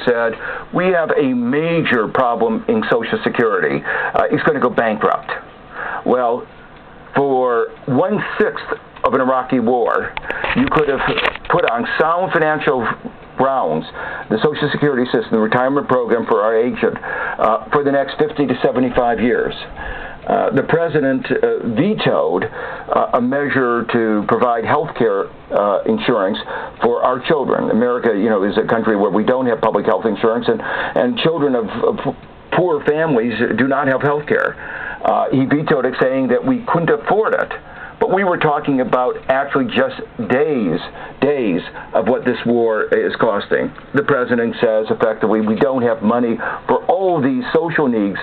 said, we have a major problem in Social Security. It's going to go bankrupt. Well, for 1/6 of an Iraqi war, you could have put on sound financial grounds the Social Security system, the retirement program for our aged, for the next 50 to 75 years. The president vetoed a measure to provide health care insurance for our children. America, is a country where we don't have public health insurance, and children of poor families do not have health care. He vetoed it, saying that we couldn't afford it. But we were talking about actually just days of what this war is costing. The president says, effectively, we don't have money for all these social needs.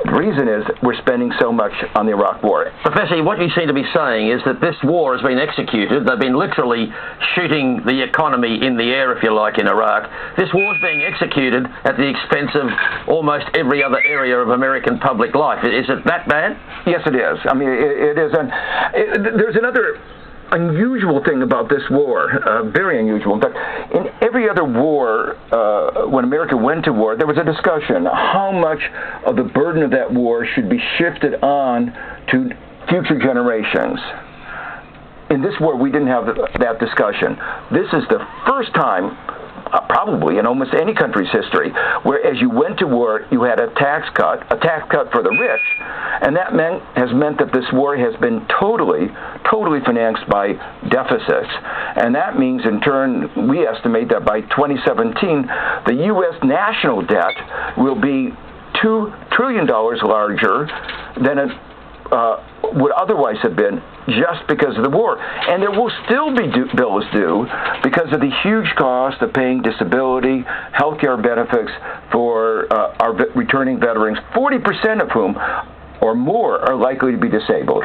The reason is we're spending so much on the Iraq war. Professor, what you seem to be saying is that this war has been executed. They've been literally shooting the economy in the air, if you like, in Iraq. This war is being executed at the expense of almost every other area of American public life. Is it that bad? Yes, it is. I mean, it is. There's another unusual thing about this war, very unusual. In fact, in every other war, when America went to war, there was a discussion how much of the burden of that war should be shifted on to future generations. In this war, we didn't have that discussion. This is the first time, probably in almost any country's history, where as you went to war, you had a tax cut for the rich, and that has meant that this war has been totally financed by deficits. And that means, in turn, we estimate that by 2017, the U.S. national debt will be $2 trillion larger than it would otherwise have been, just because of the war. And there will still be bills due because of the huge cost of paying disability, health care benefits for our returning veterans, 40% of whom or more are likely to be disabled.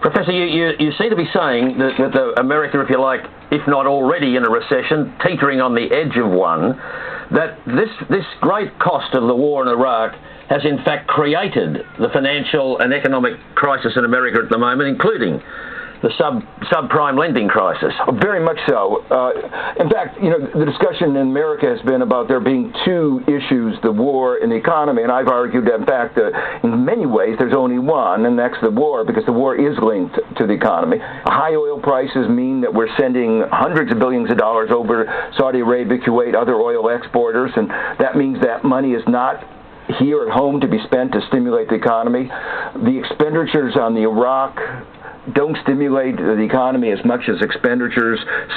Professor, you seem to be saying that America, if you like, if not already in a recession, teetering on the edge of one, that this great cost of the war in Iraq has in fact created the financial and economic crisis in America at the moment, including the subprime lending crisis. Very much so. In fact, the discussion in America has been about there being two issues, the war and the economy, and I've argued that, in fact, in many ways there's only one, and that's the war, because the war is linked to the economy. High oil prices mean that we're sending hundreds of billions of dollars over Saudi Arabia, Kuwait, other oil exporters, and that means that money is not here at home to be spent to stimulate the economy. The expenditures on the Iraq don't stimulate the economy as much as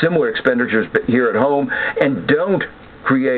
similar expenditures here at home, and don't create